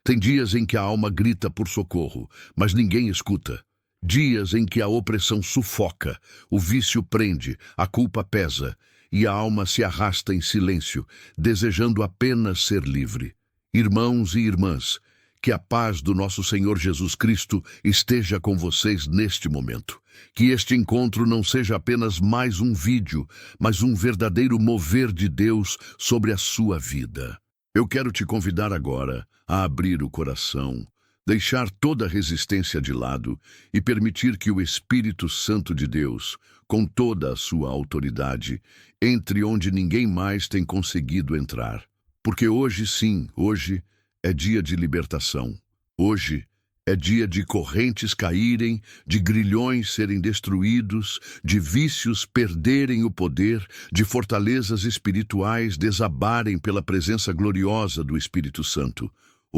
Tem dias em que a alma grita por socorro, mas ninguém escuta. Dias em que a opressão sufoca, o vício prende, a culpa pesa, e a alma se arrasta em silêncio, desejando apenas ser livre. Irmãos e irmãs, que a paz do nosso Senhor Jesus Cristo esteja com vocês neste momento. Que este encontro não seja apenas mais um vídeo, mas um verdadeiro mover de Deus sobre a sua vida. Eu quero te convidar agora a abrir o coração, deixar toda a resistência de lado e permitir que o Espírito Santo de Deus, com toda a sua autoridade, entre onde ninguém mais tem conseguido entrar. Porque hoje sim, hoje é dia de libertação. Hoje é dia de correntes caírem, de grilhões serem destruídos, de vícios perderem o poder, de fortalezas espirituais desabarem pela presença gloriosa do Espírito Santo.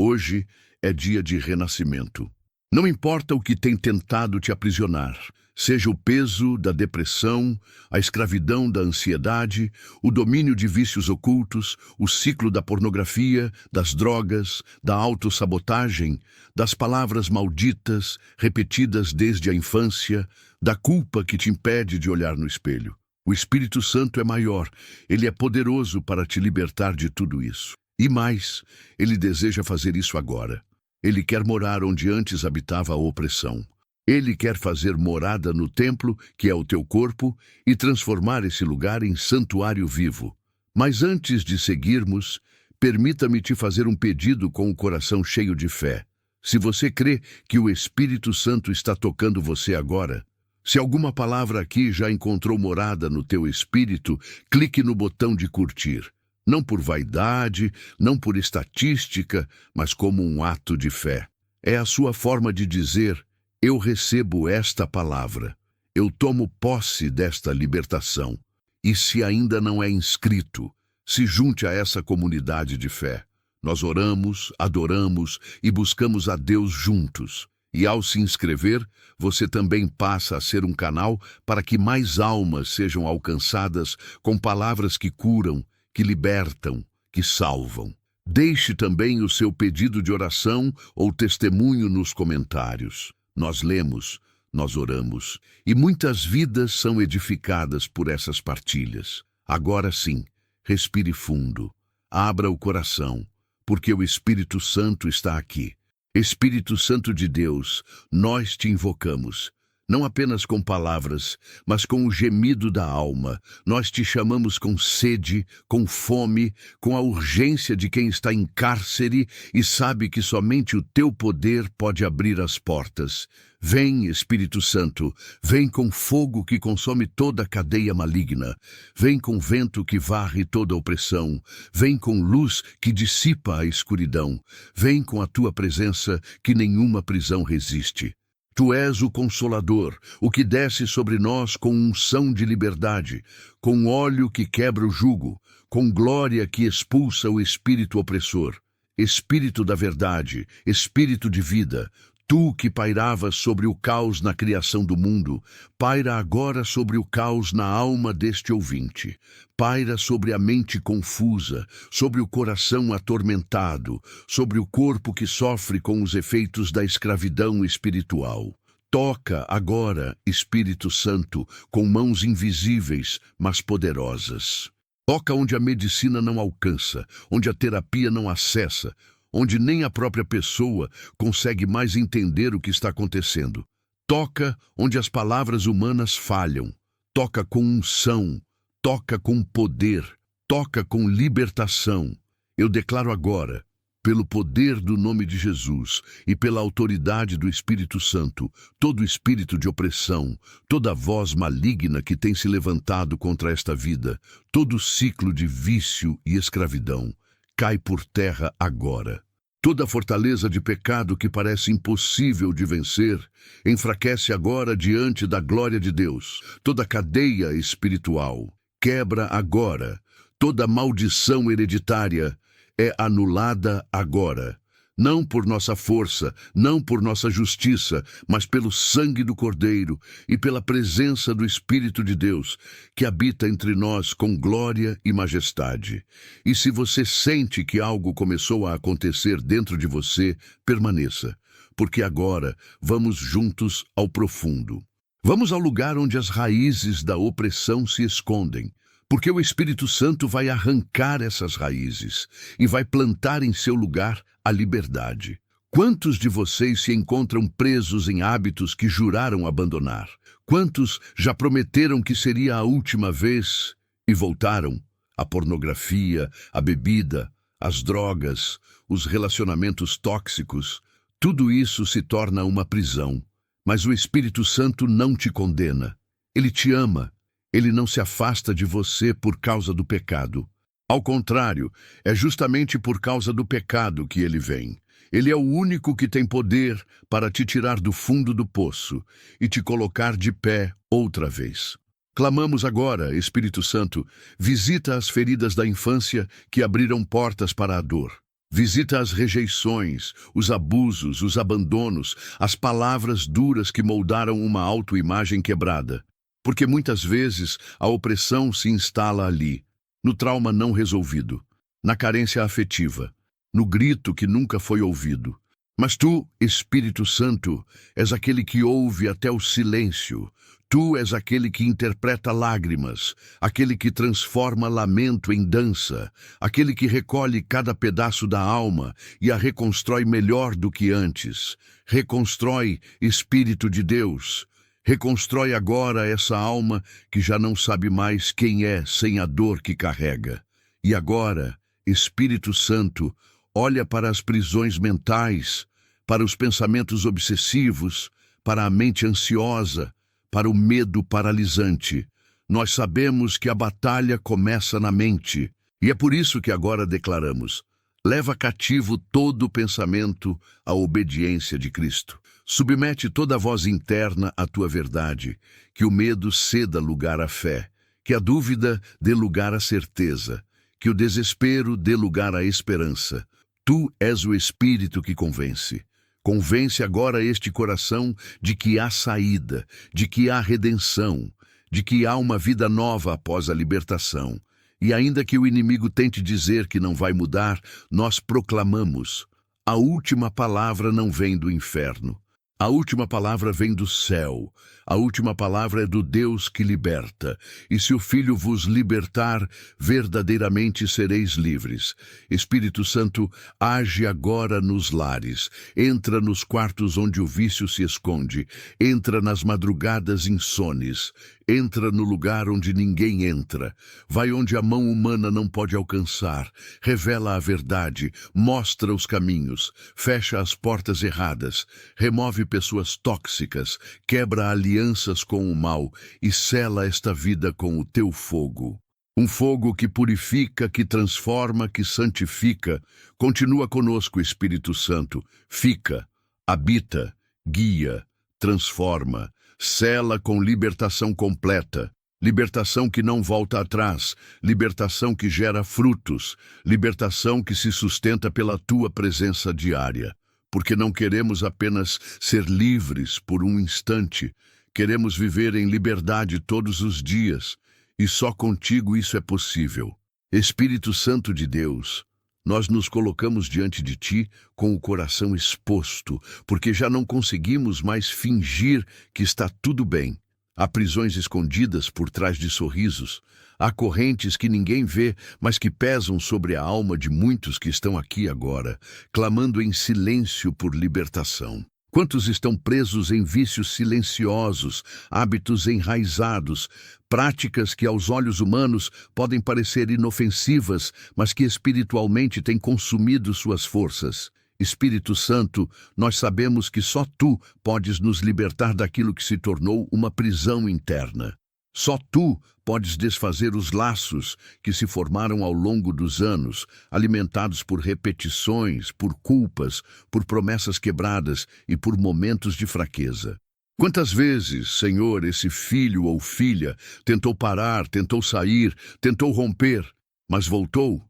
Hoje é dia de renascimento. Não importa o que tem tentado te aprisionar, seja o peso da depressão, a escravidão da ansiedade, o domínio de vícios ocultos, o ciclo da pornografia, das drogas, da autossabotagem, das palavras malditas, repetidas desde a infância, da culpa que te impede de olhar no espelho. O Espírito Santo é maior, ele é poderoso para te libertar de tudo isso. E mais, ele deseja fazer isso agora. Ele quer morar onde antes habitava a opressão. Ele quer fazer morada no templo, que é o teu corpo, e transformar esse lugar em santuário vivo. Mas antes de seguirmos, permita-me te fazer um pedido com o coração cheio de fé. Se você crê que o Espírito Santo está tocando você agora, se alguma palavra aqui já encontrou morada no teu espírito, clique no botão de curtir. Não por vaidade, não por estatística, mas como um ato de fé. É a sua forma de dizer: eu recebo esta palavra, eu tomo posse desta libertação. E se ainda não é inscrito, se junte a essa comunidade de fé. Nós oramos, adoramos e buscamos a Deus juntos. E ao se inscrever, você também passa a ser um canal para que mais almas sejam alcançadas com palavras que curam, que libertam, que salvam. Deixe também o seu pedido de oração ou testemunho nos comentários. Nós lemos, nós oramos, e muitas vidas são edificadas por essas partilhas. Agora sim, respire fundo, abra o coração, porque o Espírito Santo está aqui. Espírito Santo de Deus, nós te invocamos. Não apenas com palavras, mas com o gemido da alma. Nós te chamamos com sede, com fome, com a urgência de quem está em cárcere e sabe que somente o teu poder pode abrir as portas. Vem, Espírito Santo, vem com fogo que consome toda a cadeia maligna. Vem com vento que varre toda a opressão. Vem com luz que dissipa a escuridão. Vem com a tua presença que nenhuma prisão resiste. Tu és o Consolador, o que desce sobre nós com unção de liberdade, com óleo que quebra o jugo, com glória que expulsa o espírito opressor. Espírito da verdade, espírito de vida, tu que pairavas sobre o caos na criação do mundo, paira agora sobre o caos na alma deste ouvinte. Paira sobre a mente confusa, sobre o coração atormentado, sobre o corpo que sofre com os efeitos da escravidão espiritual. Toca agora, Espírito Santo, com mãos invisíveis, mas poderosas. Toca onde a medicina não alcança, onde a terapia não acessa, onde nem a própria pessoa consegue mais entender o que está acontecendo. Toca onde as palavras humanas falham. Toca com unção, toca com poder, toca com libertação. Eu declaro agora, pelo poder do nome de Jesus e pela autoridade do Espírito Santo, todo espírito de opressão, toda voz maligna que tem se levantado contra esta vida, todo ciclo de vício e escravidão, cai por terra agora. Toda fortaleza de pecado que parece impossível de vencer, enfraquece agora diante da glória de Deus. Toda cadeia espiritual quebra agora. Toda maldição hereditária é anulada agora. Não por nossa força, não por nossa justiça, mas pelo sangue do Cordeiro e pela presença do Espírito de Deus, que habita entre nós com glória e majestade. E se você sente que algo começou a acontecer dentro de você, permaneça, porque agora vamos juntos ao profundo. Vamos ao lugar onde as raízes da opressão se escondem, porque o Espírito Santo vai arrancar essas raízes e vai plantar em seu lugar a liberdade. Quantos de vocês se encontram presos em hábitos que juraram abandonar? Quantos já prometeram que seria a última vez e voltaram? A pornografia, a bebida, as drogas, os relacionamentos tóxicos, tudo isso se torna uma prisão. Mas o Espírito Santo não te condena. Ele te ama. Ele não se afasta de você por causa do pecado. Ao contrário, é justamente por causa do pecado que ele vem. Ele é o único que tem poder para te tirar do fundo do poço e te colocar de pé outra vez. Clamamos agora, Espírito Santo, visita as feridas da infância que abriram portas para a dor. Visita as rejeições, os abusos, os abandonos, as palavras duras que moldaram uma autoimagem quebrada. Porque muitas vezes a opressão se instala ali, no trauma não resolvido, na carência afetiva, no grito que nunca foi ouvido. Mas tu, Espírito Santo, és aquele que ouve até o silêncio. Tu és aquele que interpreta lágrimas, aquele que transforma lamento em dança, aquele que recolhe cada pedaço da alma e a reconstrói melhor do que antes. Reconstrói, Espírito de Deus. Reconstrói agora essa alma que já não sabe mais quem é sem a dor que carrega. E agora, Espírito Santo, olha para as prisões mentais, para os pensamentos obsessivos, para a mente ansiosa, para o medo paralisante. Nós sabemos que a batalha começa na mente, e é por isso que agora declaramos: leva cativo todo o pensamento à obediência de Cristo. Submete toda a voz interna à tua verdade, que o medo ceda lugar à fé, que a dúvida dê lugar à certeza, que o desespero dê lugar à esperança. Tu és o Espírito que convence. Convence agora este coração de que há saída, de que há redenção, de que há uma vida nova após a libertação. E ainda que o inimigo tente dizer que não vai mudar, nós proclamamos: a última palavra não vem do inferno. A última palavra vem do céu. A última palavra é do Deus que liberta. E se o Filho vos libertar, verdadeiramente sereis livres. Espírito Santo, age agora nos lares. Entra nos quartos onde o vício se esconde. Entra nas madrugadas insones. Entra no lugar onde ninguém entra. Vai onde a mão humana não pode alcançar. Revela a verdade. Mostra os caminhos. Fecha as portas erradas. Remove pessoas tóxicas. Quebra alianças com o mal e sela esta vida com o teu fogo. Um fogo que purifica, que transforma, que santifica. Continua conosco, Espírito Santo. Fica, habita, guia, transforma. Sela com libertação completa, libertação que não volta atrás, libertação que gera frutos, libertação que se sustenta pela tua presença diária. Porque não queremos apenas ser livres por um instante, queremos viver em liberdade todos os dias, e só contigo isso é possível. Espírito Santo de Deus, nós nos colocamos diante de ti com o coração exposto, porque já não conseguimos mais fingir que está tudo bem. Há prisões escondidas por trás de sorrisos, há correntes que ninguém vê, mas que pesam sobre a alma de muitos que estão aqui agora, clamando em silêncio por libertação. Quantos estão presos em vícios silenciosos, hábitos enraizados, práticas que aos olhos humanos podem parecer inofensivas, mas que espiritualmente têm consumido suas forças? Espírito Santo, nós sabemos que só Tu podes nos libertar daquilo que se tornou uma prisão interna. Só Tu podes desfazer os laços que se formaram ao longo dos anos, alimentados por repetições, por culpas, por promessas quebradas e por momentos de fraqueza. Quantas vezes, Senhor, esse filho ou filha tentou parar, tentou sair, tentou romper, mas voltou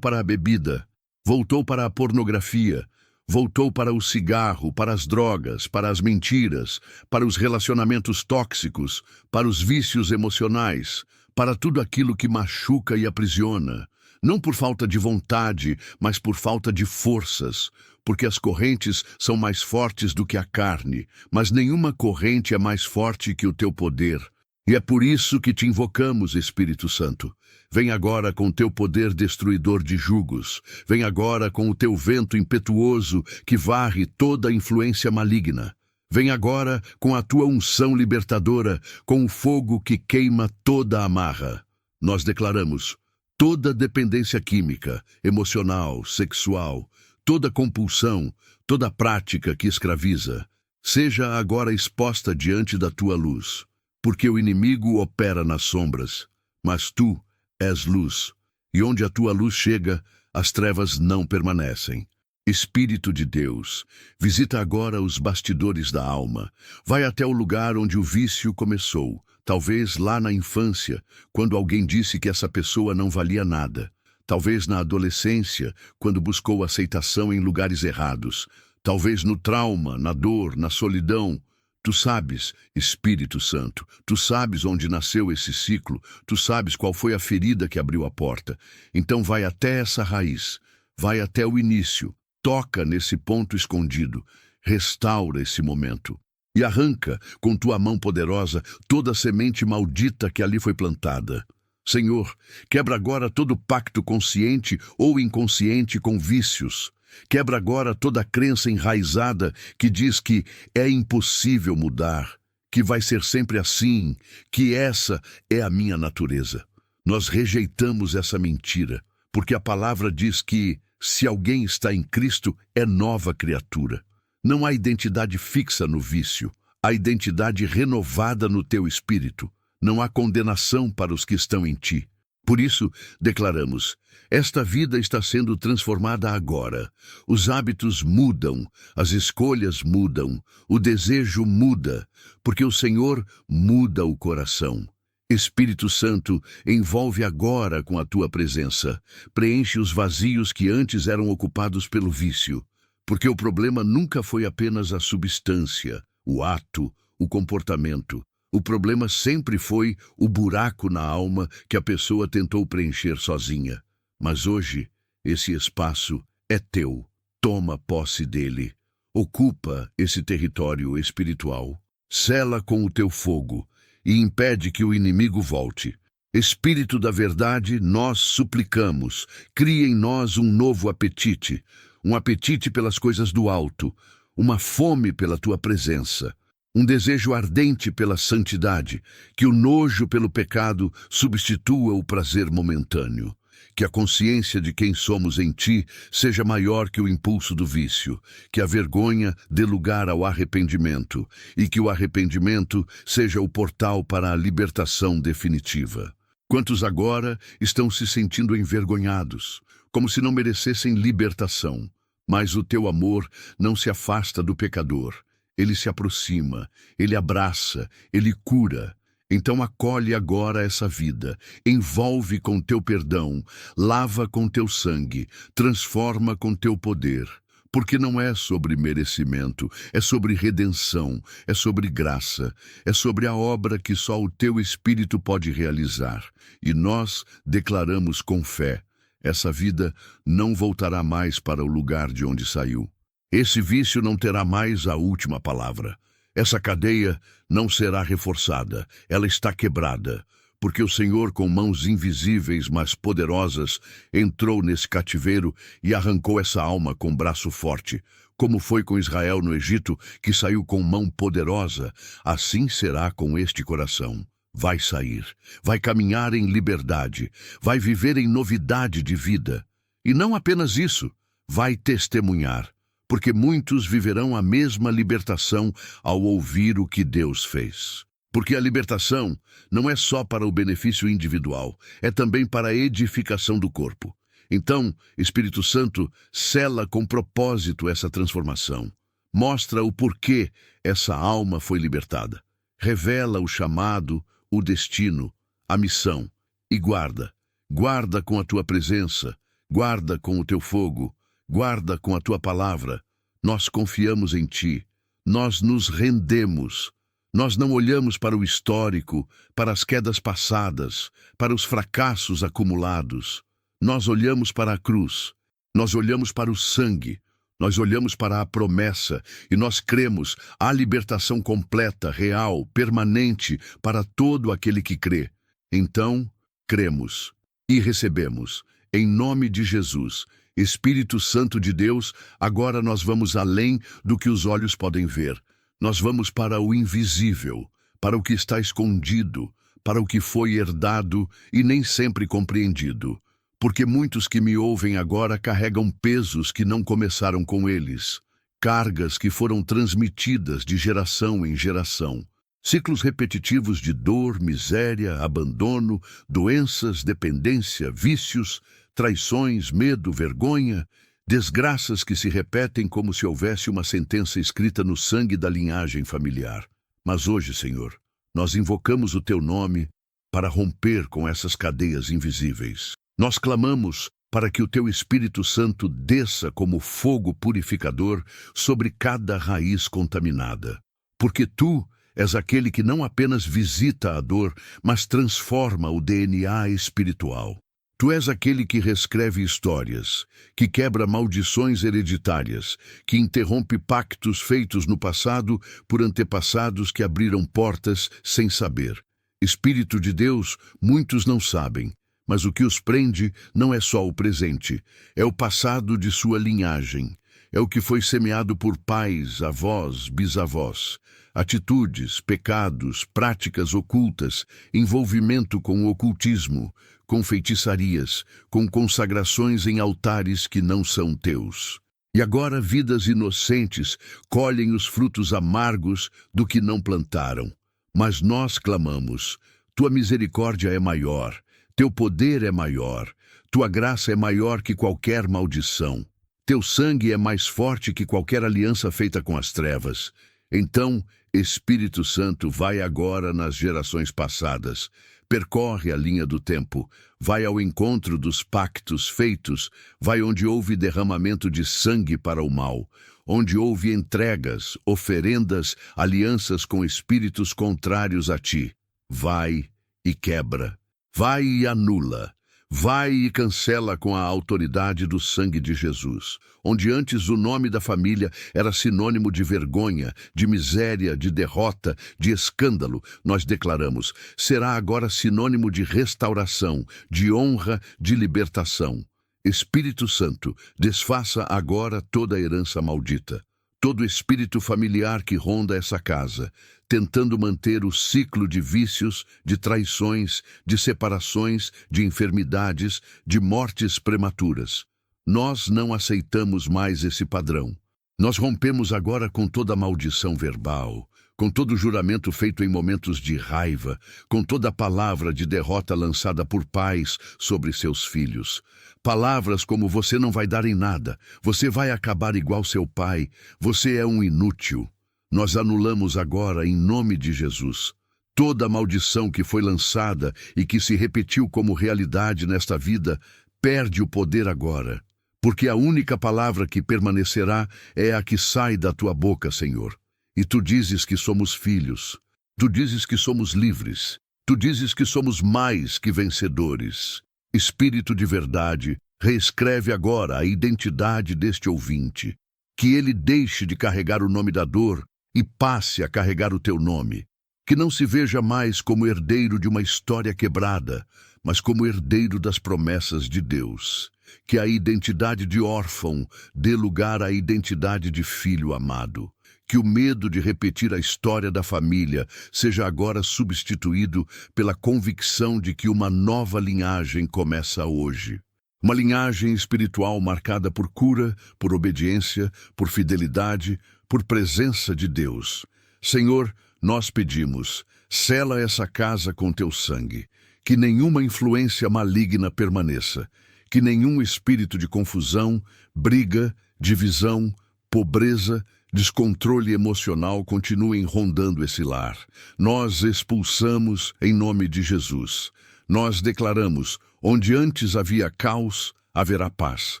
para a bebida, voltou para a pornografia, Voltou para o cigarro, para as drogas, para as mentiras, para os relacionamentos tóxicos, para os vícios emocionais, para tudo aquilo que machuca e aprisiona. Não por falta de vontade, mas por falta de forças, porque as correntes são mais fortes do que a carne, mas nenhuma corrente é mais forte que o teu poder. E é por isso que te invocamos, Espírito Santo. Vem agora com o teu poder destruidor de jugos. Vem agora com o teu vento impetuoso que varre toda a influência maligna. Vem agora com a tua unção libertadora, com o fogo que queima toda a amarra. Nós declaramos: toda dependência química, emocional, sexual, toda compulsão, toda prática que escraviza, seja agora exposta diante da tua luz. Porque o inimigo opera nas sombras, mas tu és luz, e onde a tua luz chega, as trevas não permanecem. Espírito de Deus, visita agora os bastidores da alma. Vai até o lugar onde o vício começou, talvez lá na infância, quando alguém disse que essa pessoa não valia nada. Talvez na adolescência, quando buscou aceitação em lugares errados. Talvez no trauma, na dor, na solidão. Tu sabes, Espírito Santo, tu sabes onde nasceu esse ciclo, tu sabes qual foi a ferida que abriu a porta. Então vai até essa raiz, vai até o início, toca nesse ponto escondido, restaura esse momento e arranca com tua mão poderosa toda a semente maldita que ali foi plantada. Senhor, quebra agora todo pacto consciente ou inconsciente com vícios. Quebra agora toda a crença enraizada que diz que é impossível mudar, que vai ser sempre assim, que essa é a minha natureza. Nós rejeitamos essa mentira, porque a palavra diz que, se alguém está em Cristo, é nova criatura. Não há identidade fixa no vício, há identidade renovada no teu espírito. Não há condenação para os que estão em ti. Por isso, declaramos: esta vida está sendo transformada agora. Os hábitos mudam, as escolhas mudam, o desejo muda, porque o Senhor muda o coração. Espírito Santo, envolve agora com a tua presença. Preenche os vazios que antes eram ocupados pelo vício, porque o problema nunca foi apenas a substância, o ato, o comportamento. O problema sempre foi o buraco na alma que a pessoa tentou preencher sozinha. Mas hoje, esse espaço é teu. Toma posse dele. Ocupa esse território espiritual. Sela com o teu fogo e impede que o inimigo volte. Espírito da verdade, nós suplicamos. Cria em nós um novo apetite. Um apetite pelas coisas do alto. Uma fome pela tua presença. Um desejo ardente pela santidade, que o nojo pelo pecado substitua o prazer momentâneo. Que a consciência de quem somos em ti seja maior que o impulso do vício, que a vergonha dê lugar ao arrependimento, e que o arrependimento seja o portal para a libertação definitiva. Quantos agora estão se sentindo envergonhados, como se não merecessem libertação, mas o teu amor não se afasta do pecador. Ele se aproxima, ele abraça, ele cura. Então acolhe agora essa vida, envolve com teu perdão, lava com teu sangue, transforma com teu poder. Porque não é sobre merecimento, é sobre redenção, é sobre graça, é sobre a obra que só o teu Espírito pode realizar. E nós declaramos com fé: essa vida não voltará mais para o lugar de onde saiu. Esse vício não terá mais a última palavra. Essa cadeia não será reforçada, ela está quebrada, porque o Senhor, com mãos invisíveis, mas poderosas, entrou nesse cativeiro e arrancou essa alma com braço forte. Como foi com Israel no Egito, que saiu com mão poderosa, assim será com este coração. Vai sair, vai caminhar em liberdade, vai viver em novidade de vida. E não apenas isso, vai testemunhar. Porque muitos viverão a mesma libertação ao ouvir o que Deus fez. Porque a libertação não é só para o benefício individual, é também para a edificação do corpo. Então, Espírito Santo, sela com propósito essa transformação. Mostra o porquê essa alma foi libertada. Revela o chamado, o destino, a missão. E guarda. Guarda com a tua presença, guarda com o teu fogo, guarda com a tua palavra, Nós confiamos em Ti. Nós nos rendemos. Nós não olhamos para o histórico, para as quedas passadas, para os fracassos acumulados. Nós olhamos para a cruz. Nós olhamos para o sangue. Nós olhamos para a promessa e nós cremos a libertação completa, real, permanente para todo aquele que crê. Então, cremos e recebemos. Em nome de Jesus, Espírito Santo de Deus, agora nós vamos além do que os olhos podem ver. Nós vamos para o invisível, para o que está escondido, para o que foi herdado e nem sempre compreendido. Porque muitos que me ouvem agora carregam pesos que não começaram com eles, cargas que foram transmitidas de geração em geração, ciclos repetitivos de dor, miséria, abandono, doenças, dependência, vícios, traições, medo, vergonha, desgraças que se repetem como se houvesse uma sentença escrita no sangue da linhagem familiar. Mas hoje, Senhor, nós invocamos o Teu nome para romper com essas cadeias invisíveis. Nós clamamos para que o Teu Espírito Santo desça como fogo purificador sobre cada raiz contaminada. Porque Tu és aquele que não apenas visita a dor, mas transforma o DNA espiritual. Tu és aquele que reescreve histórias, que quebra maldições hereditárias, que interrompe pactos feitos no passado por antepassados que abriram portas sem saber. Espírito de Deus, muitos não sabem. Mas o que os prende não é só o presente, é o passado de sua linhagem. É o que foi semeado por pais, avós, bisavós. Atitudes, pecados, práticas ocultas, envolvimento com o ocultismo, com feitiçarias, com consagrações em altares que não são teus. E agora vidas inocentes colhem os frutos amargos do que não plantaram. Mas nós clamamos, Tua misericórdia é maior. Teu poder é maior, Tua graça é maior que qualquer maldição. Teu sangue é mais forte que qualquer aliança feita com as trevas. Então, Espírito Santo, vai agora nas gerações passadas, percorre a linha do tempo, vai ao encontro dos pactos feitos, vai onde houve derramamento de sangue para o mal, onde houve entregas, oferendas, alianças com espíritos contrários a Ti. Vai e quebra. Vai e anula, vai e cancela com a autoridade do sangue de Jesus, onde antes o nome da família era sinônimo de vergonha, de miséria, de derrota, de escândalo, nós declaramos, será agora sinônimo de restauração, de honra, de libertação. Espírito Santo, desfaça agora toda a herança maldita. Todo espírito familiar que ronda essa casa, tentando manter o ciclo de vícios, de traições, de separações, de enfermidades, de mortes prematuras. Nós não aceitamos mais esse padrão. Nós rompemos agora com toda maldição verbal, com todo juramento feito em momentos de raiva, com toda palavra de derrota lançada por pais sobre seus filhos. Palavras como você não vai dar em nada, você vai acabar igual seu pai, você é um inútil. Nós anulamos agora, em nome de Jesus, toda maldição que foi lançada e que se repetiu como realidade nesta vida, perde o poder agora. Porque a única palavra que permanecerá é a que sai da tua boca, Senhor. E tu dizes que somos filhos, tu dizes que somos livres, tu dizes que somos mais que vencedores. Espírito de verdade, reescreve agora a identidade deste ouvinte, que ele deixe de carregar o nome da dor e passe a carregar o teu nome, que não se veja mais como herdeiro de uma história quebrada, mas como herdeiro das promessas de Deus, que a identidade de órfão dê lugar à identidade de filho amado. Que o medo de repetir a história da família seja agora substituído pela convicção de que uma nova linhagem começa hoje. Uma linhagem espiritual marcada por cura, por obediência, por fidelidade, por presença de Deus. Senhor, nós pedimos, sela essa casa com teu sangue, que nenhuma influência maligna permaneça, que nenhum espírito de confusão, briga, divisão, pobreza, descontrole emocional continuem rondando esse lar. Nós expulsamos em nome de Jesus. Nós declaramos, onde antes havia caos, haverá paz.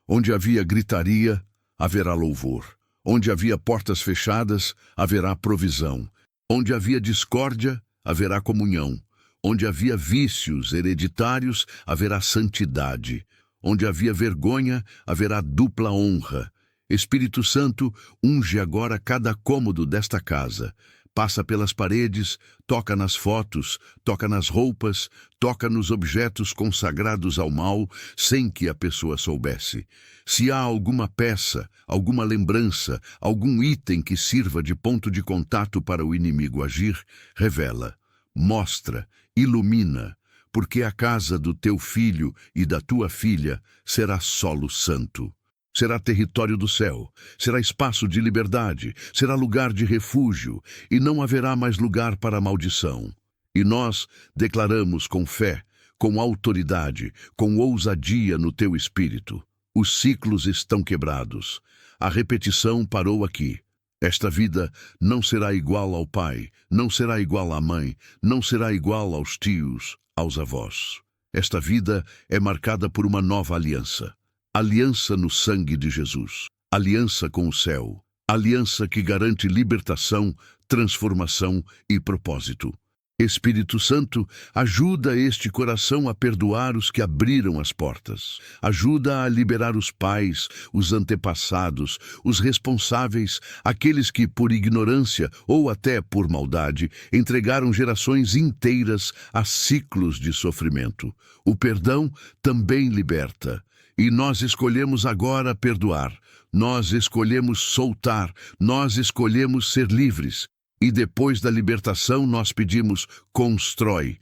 Onde havia gritaria, haverá louvor. Onde havia portas fechadas, haverá provisão. Onde havia discórdia, haverá comunhão. Onde havia vícios hereditários, haverá santidade. Onde havia vergonha, haverá dupla honra. Espírito Santo, unge agora cada cômodo desta casa. Passa pelas paredes, toca nas fotos, toca nas roupas, toca nos objetos consagrados ao mal, sem que a pessoa soubesse. Se há alguma peça, alguma lembrança, algum item que sirva de ponto de contato para o inimigo agir, revela, mostra, ilumina, porque a casa do teu filho e da tua filha será solo santo. Será território do céu, será espaço de liberdade, será lugar de refúgio, e não haverá mais lugar para a maldição. E nós declaramos com fé, com autoridade, com ousadia no teu espírito. Os ciclos estão quebrados. A repetição parou aqui. Esta vida não será igual ao pai, não será igual à mãe, não será igual aos tios, aos avós. Esta vida é marcada por uma nova aliança. Aliança no sangue de Jesus, aliança com o céu, aliança que garante libertação, transformação e propósito. Espírito Santo, ajuda este coração a perdoar os que abriram as portas. Ajuda a liberar os pais, os antepassados, os responsáveis, aqueles que, por ignorância ou até por maldade, entregaram gerações inteiras a ciclos de sofrimento. O perdão também liberta. E nós escolhemos agora perdoar, nós escolhemos soltar, nós escolhemos ser livres. E depois da libertação nós pedimos, constrói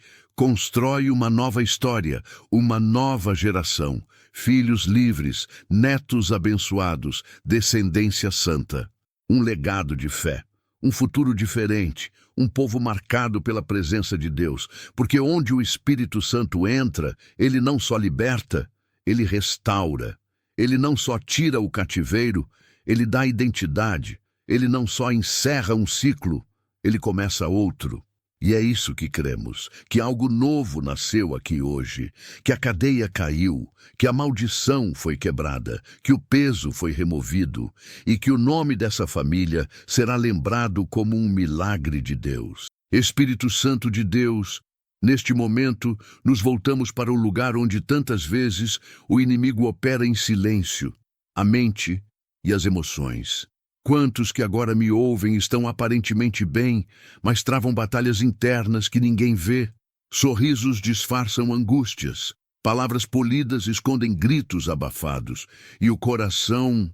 uma nova história, uma nova geração, filhos livres, netos abençoados, descendência santa. Um legado de fé, um futuro diferente, um povo marcado pela presença de Deus, porque onde o Espírito Santo entra, ele não só liberta, ele restaura. Ele não só tira o cativeiro, ele dá identidade. Ele não só encerra um ciclo, ele começa outro. E é isso que cremos, que algo novo nasceu aqui hoje, que a cadeia caiu, que a maldição foi quebrada, que o peso foi removido e que o nome dessa família será lembrado como um milagre de Deus. Espírito Santo de Deus, neste momento, nos voltamos para o lugar onde tantas vezes o inimigo opera em silêncio, a mente e as emoções. Quantos que agora me ouvem estão aparentemente bem, mas travam batalhas internas que ninguém vê? Sorrisos disfarçam angústias, palavras polidas escondem gritos abafados, e o coração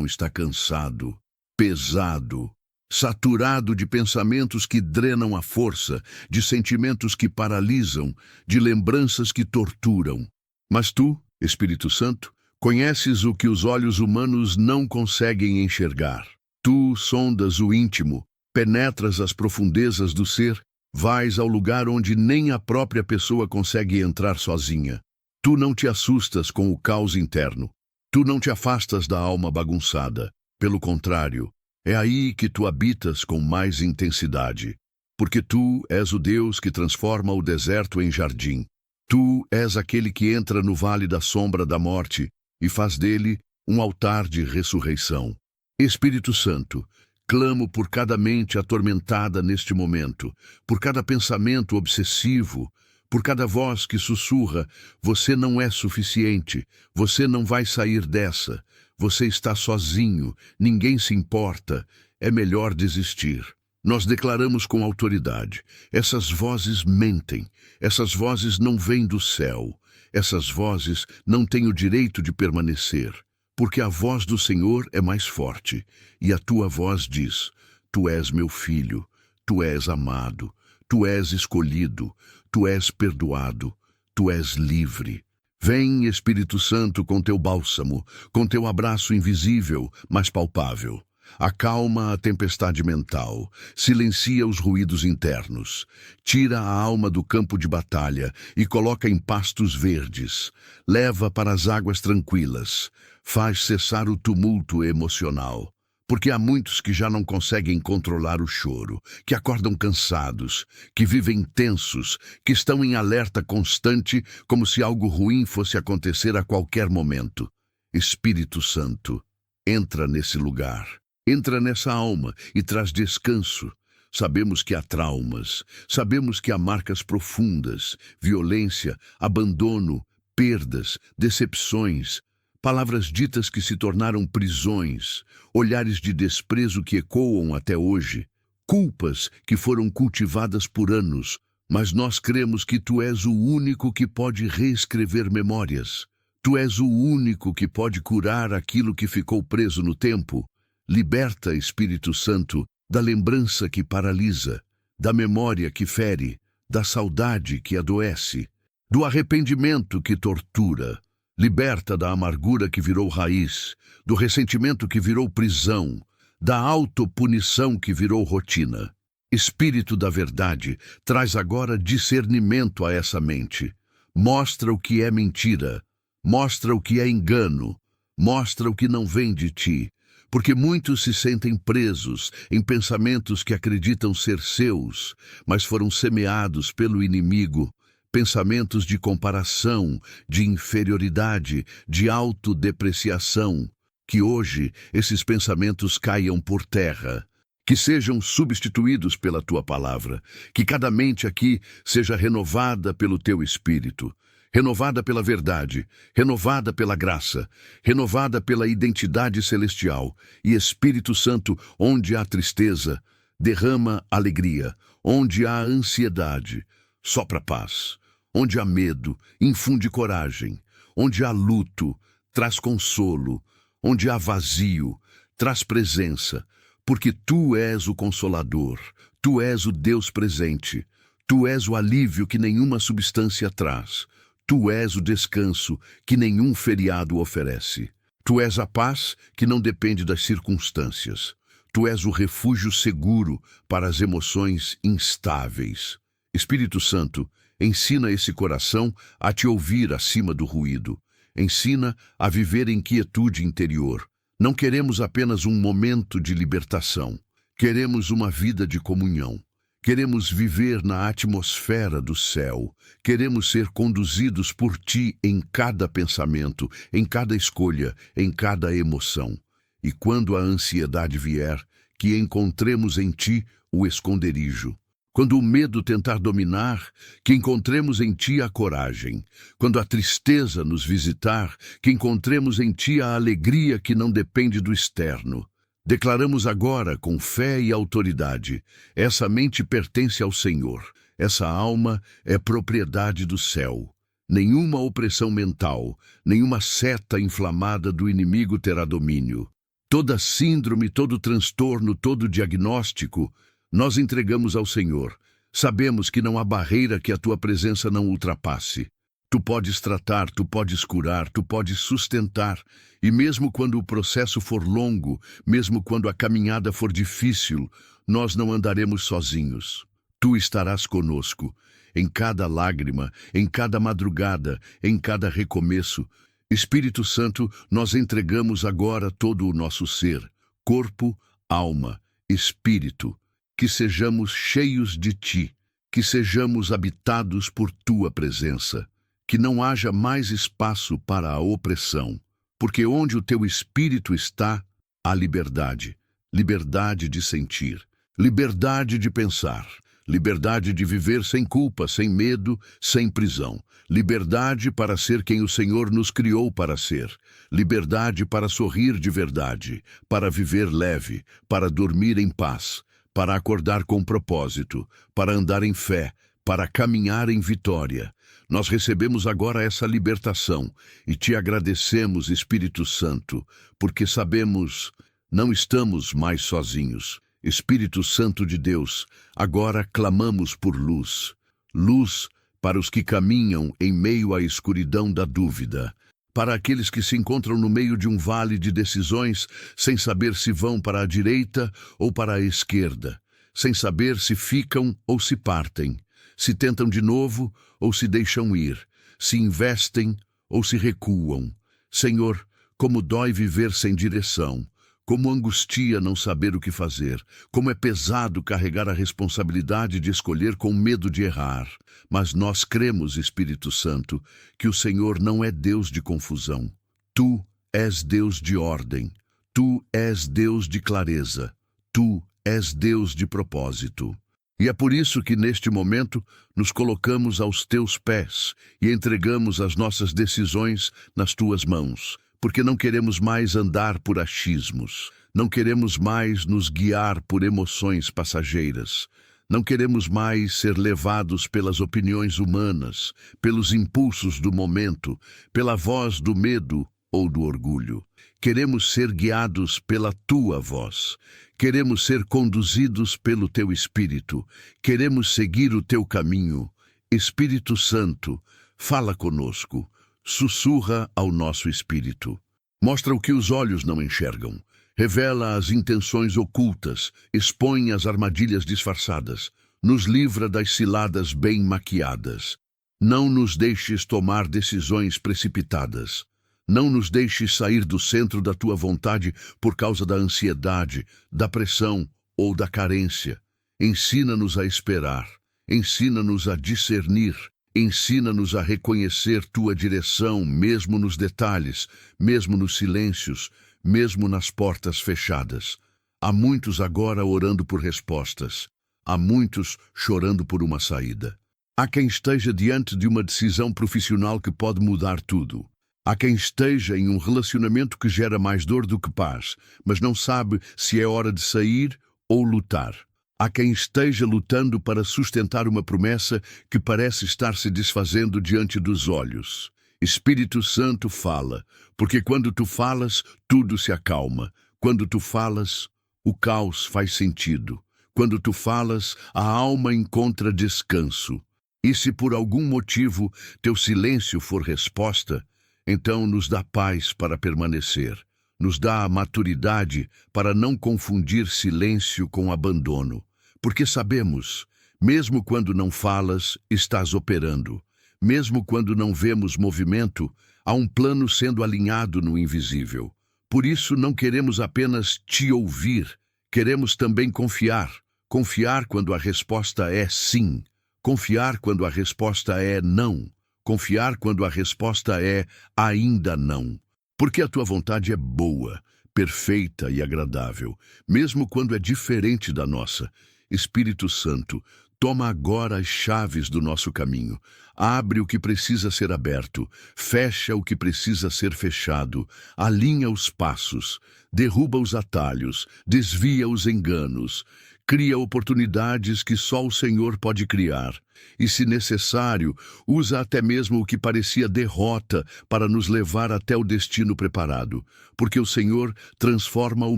está cansado, pesado, saturado de pensamentos que drenam a força, de sentimentos que paralisam, de lembranças que torturam. Mas tu, Espírito Santo, conheces o que os olhos humanos não conseguem enxergar. Tu sondas o íntimo, penetras as profundezas do ser, vais ao lugar onde nem a própria pessoa consegue entrar sozinha. Tu não te assustas com o caos interno. Tu não te afastas da alma bagunçada. Pelo contrário, é aí que tu habitas com mais intensidade, porque tu és o Deus que transforma o deserto em jardim. Tu és aquele que entra no vale da sombra da morte e faz dele um altar de ressurreição. Espírito Santo, clamo por cada mente atormentada neste momento, por cada pensamento obsessivo, por cada voz que sussurra, você não é suficiente, você não vai sair dessa, você está sozinho, ninguém se importa, é melhor desistir. Nós declaramos com autoridade, essas vozes mentem, essas vozes não vêm do céu, essas vozes não têm o direito de permanecer, porque a voz do Senhor é mais forte, e a tua voz diz, tu és meu filho, tu és amado, tu és escolhido, tu és perdoado, tu és livre. Vem, Espírito Santo, com teu bálsamo, com teu abraço invisível, mas palpável. Acalma a tempestade mental, silencia os ruídos internos, tira a alma do campo de batalha e coloca em pastos verdes, leva para as águas tranquilas, faz cessar o tumulto emocional. Porque há muitos que já não conseguem controlar o choro, que acordam cansados, que vivem tensos, que estão em alerta constante, como se algo ruim fosse acontecer a qualquer momento. Espírito Santo, Entra nesse lugar, entra nessa alma e traz descanso. Sabemos que há traumas, sabemos que há marcas profundas, violência, abandono, perdas, decepções, palavras ditas que se tornaram prisões, olhares de desprezo que ecoam até hoje, culpas que foram cultivadas por anos, mas nós cremos que Tu és o único que pode reescrever memórias. Tu és o único que pode curar aquilo que ficou preso no tempo. Liberta, Espírito Santo, da lembrança que paralisa, da memória que fere, da saudade que adoece, do arrependimento que tortura. Liberta da amargura que virou raiz, do ressentimento que virou prisão, da autopunição que virou rotina. Espírito da verdade, traz agora discernimento a essa mente. Mostra o que é mentira, mostra o que é engano, mostra o que não vem de Ti. Porque muitos se sentem presos em pensamentos que acreditam ser seus, mas foram semeados pelo inimigo, pensamentos de comparação, de inferioridade, de autodepreciação. Que hoje esses pensamentos caiam por terra, que sejam substituídos pela Tua palavra, que cada mente aqui seja renovada pelo Teu Espírito, renovada pela verdade, renovada pela graça, renovada pela identidade celestial. E Espírito Santo, onde há tristeza, derrama alegria, onde há ansiedade, sopra paz, onde há medo, infunde coragem, onde há luto, traz consolo, onde há vazio, traz presença, porque Tu és o Consolador, Tu és o Deus presente, Tu és o alívio que nenhuma substância traz. Tu és o descanso que nenhum feriado oferece. Tu és a paz que não depende das circunstâncias. Tu és o refúgio seguro para as emoções instáveis. Espírito Santo, ensina esse coração a Te ouvir acima do ruído. Ensina a viver em quietude interior. Não queremos apenas um momento de libertação. Queremos uma vida de comunhão. Queremos viver na atmosfera do céu. Queremos ser conduzidos por Ti em cada pensamento, em cada escolha, em cada emoção. E quando a ansiedade vier, que encontremos em Ti o esconderijo. Quando o medo tentar dominar, que encontremos em Ti a coragem. Quando a tristeza nos visitar, que encontremos em Ti a alegria que não depende do externo. Declaramos agora, com fé e autoridade, essa mente pertence ao Senhor, essa alma é propriedade do céu. Nenhuma opressão mental, nenhuma seta inflamada do inimigo terá domínio. Toda síndrome, todo transtorno, todo diagnóstico, nós entregamos ao Senhor. Sabemos que não há barreira que a Tua presença não ultrapasse. Tu podes tratar, Tu podes curar, Tu podes sustentar. E mesmo quando o processo for longo, mesmo quando a caminhada for difícil, nós não andaremos sozinhos. Tu estarás conosco, em cada lágrima, em cada madrugada, em cada recomeço. Espírito Santo, nós entregamos agora todo o nosso ser, corpo, alma, espírito. Que sejamos cheios de Ti, que sejamos habitados por Tua presença. Que não haja mais espaço para a opressão, porque onde o Teu Espírito está, há liberdade. Liberdade de sentir, liberdade de pensar, liberdade de viver sem culpa, sem medo, sem prisão. Liberdade para ser quem o Senhor nos criou para ser. Liberdade para sorrir de verdade, para viver leve, para dormir em paz, para acordar com propósito, para andar em fé, para caminhar em vitória. Nós recebemos agora essa libertação e Te agradecemos, Espírito Santo, porque sabemos, não estamos mais sozinhos. Espírito Santo de Deus, agora clamamos por luz. Luz para os que caminham em meio à escuridão da dúvida. Para aqueles que se encontram no meio de um vale de decisões, sem saber se vão para a direita ou para a esquerda, sem saber se ficam ou se partem, se tentam de novo ou se deixam ir, se investem ou se recuam. Senhor, como dói viver sem direção, como angustia não saber o que fazer, como é pesado carregar a responsabilidade de escolher com medo de errar. Mas nós cremos, Espírito Santo, que o Senhor não é Deus de confusão. Tu és Deus de ordem. Tu és Deus de clareza. Tu és Deus de propósito. E é por isso que, neste momento, nos colocamos aos teus pés e entregamos as nossas decisões nas tuas mãos, porque não queremos mais andar por achismos, não queremos mais nos guiar por emoções passageiras, não queremos mais ser levados pelas opiniões humanas, pelos impulsos do momento, pela voz do medo ou do orgulho. Queremos ser guiados pela tua voz. Queremos ser conduzidos pelo teu Espírito. Queremos seguir o teu caminho. Espírito Santo, fala conosco. Sussurra ao nosso espírito. Mostra o que os olhos não enxergam. Revela as intenções ocultas. Expõe as armadilhas disfarçadas. Nos livra das ciladas bem maquiadas. Não nos deixes tomar decisões precipitadas. Não nos deixes sair do centro da tua vontade por causa da ansiedade, da pressão ou da carência. Ensina-nos a esperar. Ensina-nos a discernir. Ensina-nos a reconhecer tua direção, mesmo nos detalhes, mesmo nos silêncios, mesmo nas portas fechadas. Há muitos agora orando por respostas. Há muitos chorando por uma saída. Há quem esteja diante de uma decisão profissional que pode mudar tudo. Há quem esteja em um relacionamento que gera mais dor do que paz, mas não sabe se é hora de sair ou lutar. Há quem esteja lutando para sustentar uma promessa que parece estar se desfazendo diante dos olhos. Espírito Santo fala, porque quando tu falas, tudo se acalma. Quando tu falas, o caos faz sentido. Quando tu falas, a alma encontra descanso. E se por algum motivo teu silêncio for resposta, então nos dá paz para permanecer, nos dá a maturidade para não confundir silêncio com abandono, porque sabemos, mesmo quando não falas, estás operando, mesmo quando não vemos movimento, há um plano sendo alinhado no invisível. Por isso não queremos apenas te ouvir, queremos também confiar. Confiar quando a resposta é sim, confiar quando a resposta é não. Confiar quando a resposta é ainda não. Porque a tua vontade é boa, perfeita e agradável, mesmo quando é diferente da nossa. Espírito Santo, toma agora as chaves do nosso caminho. Abre o que precisa ser aberto, fecha o que precisa ser fechado, alinha os passos, derruba os atalhos, desvia os enganos, cria oportunidades que só o Senhor pode criar. E, se necessário, usa até mesmo o que parecia derrota para nos levar até o destino preparado. Porque o Senhor transforma o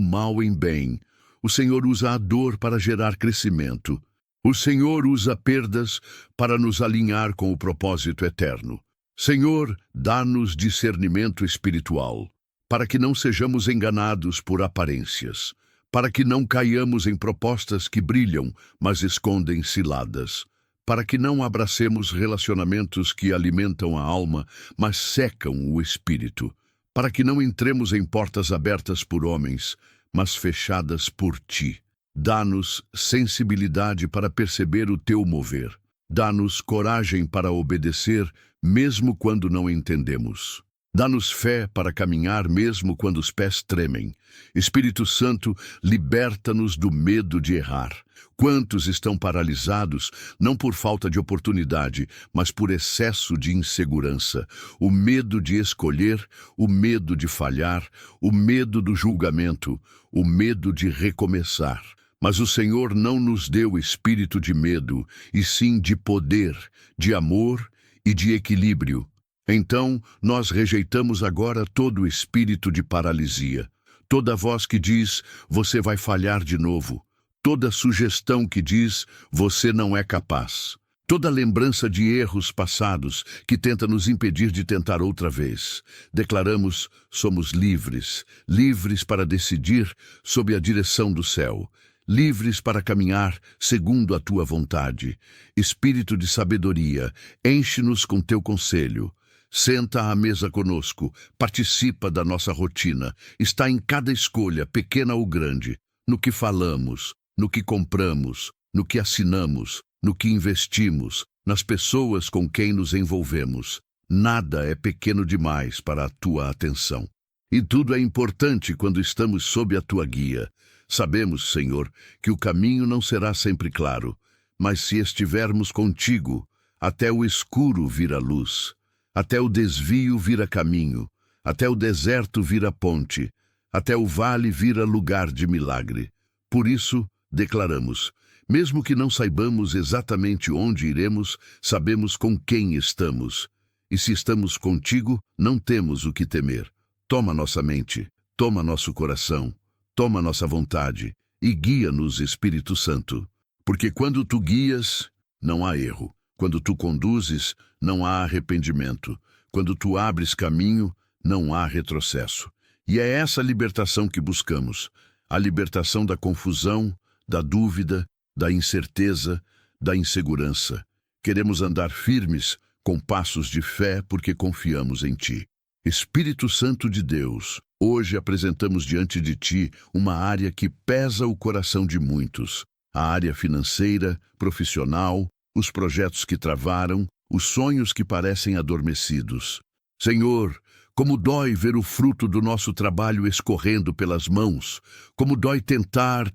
mal em bem. O Senhor usa a dor para gerar crescimento. O Senhor usa perdas para nos alinhar com o propósito eterno. Senhor, dá-nos discernimento espiritual, para que não sejamos enganados por aparências, para que não caiamos em propostas que brilham, mas escondem ciladas, para que não abracemos relacionamentos que alimentam a alma, mas secam o espírito, para que não entremos em portas abertas por homens, mas fechadas por ti. Dá-nos sensibilidade para perceber o teu mover. Dá-nos coragem para obedecer, mesmo quando não entendemos. Dá-nos fé para caminhar mesmo quando os pés tremem. Espírito Santo, liberta-nos do medo de errar. Quantos estão paralisados, não por falta de oportunidade, mas por excesso de insegurança, o medo de escolher, o medo de falhar, o medo do julgamento, o medo de recomeçar. Mas o Senhor não nos deu espírito de medo, e sim de poder, de amor e de equilíbrio. Então, nós rejeitamos agora todo o espírito de paralisia, toda voz que diz, você vai falhar de novo, toda sugestão que diz, você não é capaz, toda lembrança de erros passados que tenta nos impedir de tentar outra vez. Declaramos, somos livres, livres para decidir sob a direção do céu, livres para caminhar segundo a tua vontade. Espírito de sabedoria, enche-nos com teu conselho. Senta à mesa conosco, participa da nossa rotina, está em cada escolha, pequena ou grande, no que falamos, no que compramos, no que assinamos, no que investimos, nas pessoas com quem nos envolvemos. Nada é pequeno demais para a tua atenção. E tudo é importante quando estamos sob a tua guia. Sabemos, Senhor, que o caminho não será sempre claro, mas se estivermos contigo, até o escuro vira luz, até o desvio vira caminho, até o deserto vira ponte, até o vale vira lugar de milagre. Por isso, declaramos, mesmo que não saibamos exatamente onde iremos, sabemos com quem estamos. E se estamos contigo, não temos o que temer. Toma nossa mente, toma nosso coração, toma nossa vontade e guia-nos, Espírito Santo. Porque quando tu guias, não há erro. Quando tu conduzes, não há arrependimento. Quando tu abres caminho, não há retrocesso. E é essa libertação que buscamos. A libertação da confusão, da dúvida, da incerteza, da insegurança. Queremos andar firmes, com passos de fé, porque confiamos em ti. Espírito Santo de Deus, hoje apresentamos diante de ti uma área que pesa o coração de muitos. A área financeira, profissional, os projetos que travaram, os sonhos que parecem adormecidos. Senhor, como dói ver o fruto do nosso trabalho escorrendo pelas mãos, como dói tentar